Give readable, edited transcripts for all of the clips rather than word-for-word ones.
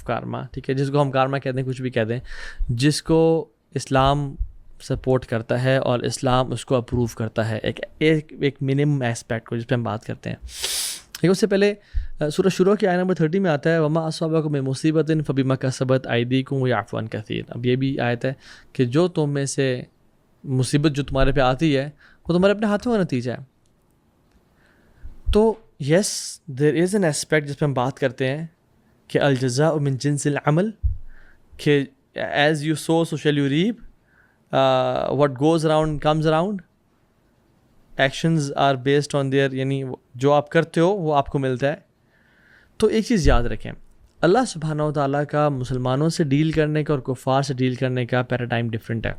Of karma, ٹھیک ہے, جس کو ہم کارما کہتے ہیں, کچھ بھی کہتے ہیں, جس کو اسلام سپورٹ کرتا ہے اور اسلام اس کو اپروو کرتا ہے, ایک منیمم ایسپیکٹ کو جس پہ ہم بات کرتے ہیں. لیکن اس سے پہلے سورہ شروع کی آیت نمبر 30 میں آتا ہے وما اصابکم من مصیبۃ فبما کسبت ایدیکم ویعفو عن کثیر. اب یہ بھی آیت ہے کہ جو تم میں سے مصیبت جو تمہارے پہ آتی ہے وہ تمہارے اپنے ہاتھوں کا نتیجہ ہے. تو یس دیر از این ایسپیکٹ جس پہ ہم بات کرتے ہیں کہ الجزاء من جنس العمل, کہ as you sow so shall you reap, what goes around comes around, actions are based on their, یعنی جو آپ کرتے ہو وہ آپ کو ملتا ہے. تو ایک چیز یاد رکھیں, اللہ سبحانہ و تعالیٰ کا مسلمانوں سے ڈیل کرنے کا اور کفار سے ڈیل کرنے کا پیراڈائم ڈفرینٹ ہے.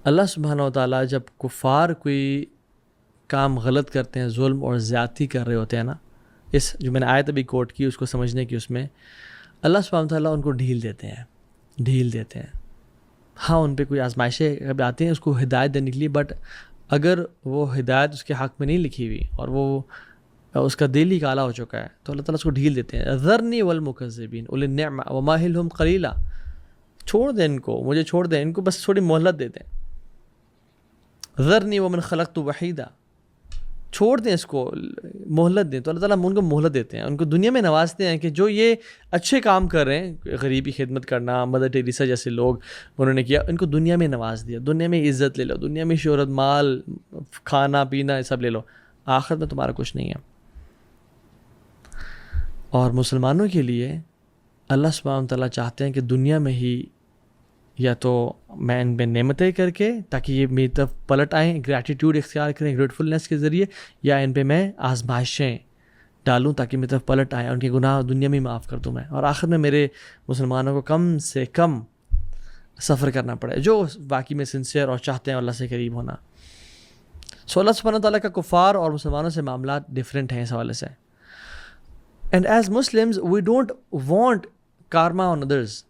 اللہ سبحانہ و تعالیٰ جب کفار کوئی کام غلط کرتے ہیں, ظلم اور زیادتی کر رہے ہوتے ہیں نا, اس جو میں نے آیت ابھی کوٹ کی اس کو سمجھنے کی, اس میں اللہ سبحانہ و تعالیٰ ان کو ڈھیل دیتے ہیں. ہاں ان پہ کوئی آزمائشیں کبھی آتی ہیں اس کو ہدایت دینے کے لیے, بٹ اگر وہ ہدایت اس کے حق میں نہیں لکھی ہوئی اور وہ اس کا دل ہی کالا ہو چکا ہے تو اللہ تعالیٰ اس کو ڈھیل دیتے ہیں. ذرنی والمکذبین اولی النعمہ ومہلہم قلیلا, چھوڑ دیں ان کو, مجھے چھوڑ دیں ان کو, بس تھوڑی مہلت دے دیں. ذرنی ومن خلقت وحیدا, چھوڑ دیں اس کو, مہلت دیں. تو اللہ تعالیٰ ان کو مہلت دیتے ہیں, ان کو دنیا میں نوازتے ہیں کہ جو یہ اچھے کام کر رہے ہیں, غریبی خدمت کرنا, مدر ٹیریسا جیسے لوگ انہوں نے کیا, ان کو دنیا میں نواز دیا, دنیا میں عزت لے لو, دنیا میں شہرت, مال, کھانا پینا, یہ سب لے لو, آخرت میں تمہارا کچھ نہیں ہے. اور مسلمانوں کے لیے اللہ سبحانہ و تعالیٰ چاہتے ہیں کہ دنیا میں ہی یا تو میں ان پہ نعمتیں کر کے تاکہ یہ میری طرف پلٹ آئیں, گریٹیٹیوڈ اختیار کریں گریٹفلنس کے ذریعے, یا ان پہ میں آزمائشیں ڈالوں تاکہ میری طرف پلٹ آئیں, ان کے گناہ دنیا میں معاف کر دوں میں, اور آخر میں میرے مسلمانوں کو کم سے کم سفر کرنا پڑے جو واقعی میں سنسیئر اور چاہتے ہیں اللہ سے قریب ہونا. سو اللہ سبحانہ تعالیٰ کا کفار اور مسلمانوں سے معاملات ڈفرینٹ ہیں اس حوالے سے. And as Muslims we don't want karma on others.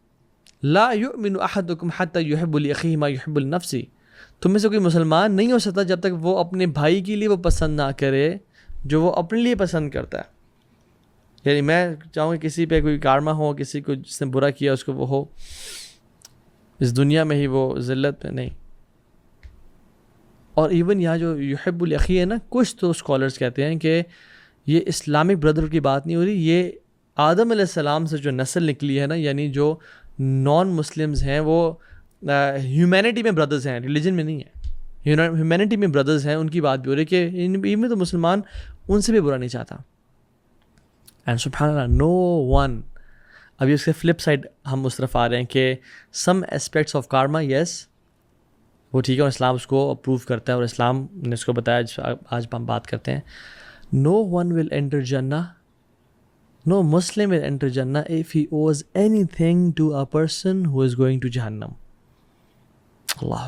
لا یؤمن احدکم حتی یحب لاخیہ ما یحب لنفسہ. تم میں سے کوئی مسلمان نہیں ہو سکتا جب تک وہ اپنے بھائی کے لیے وہ پسند نہ کرے جو وہ اپنے لیے پسند کرتا ہے. یعنی میں چاہوں گا کسی پہ کوئی کارما ہو, کسی کو جس نے برا کیا اس کو وہ ہو اس دنیا میں ہی, وہ ذلت میں نہیں. اور ایون یہاں جو یحب الاخی ہے نا, کچھ تو اسکالرس کہتے ہیں کہ یہ اسلامک بردر کی بات نہیں ہو رہی, یہ آدم علیہ السلام سے جو نسل نکلی ہے نا, یعنی جو نان مسلمز ہیں وہ ہیومینٹی میں بردرز ہیں, ریلیجن میں نہیں ہے, ہیومینٹی میں بردرز ہیں, ان کی بات بھی ہو رہی ہے کہ ان میں تو مسلمان ان سے بھی برا نہیں چاہتا. اینڈ سبحان اللہ نو ون. ابھی اس کے فلپ سائڈ ہم اس طرف آ رہے ہیں کہ سم اسپیکٹس آف کارما, یس وہ ٹھیک ہے, اور اسلام اس کو اپروو کرتا ہے اور اسلام نے اس کو بتایا, آج ہم بات کرتے ہیں. نو ون ول انٹر جنہ, no Muslim will enter Jannah if he owes anything to a person who is going to Jahannam. Allah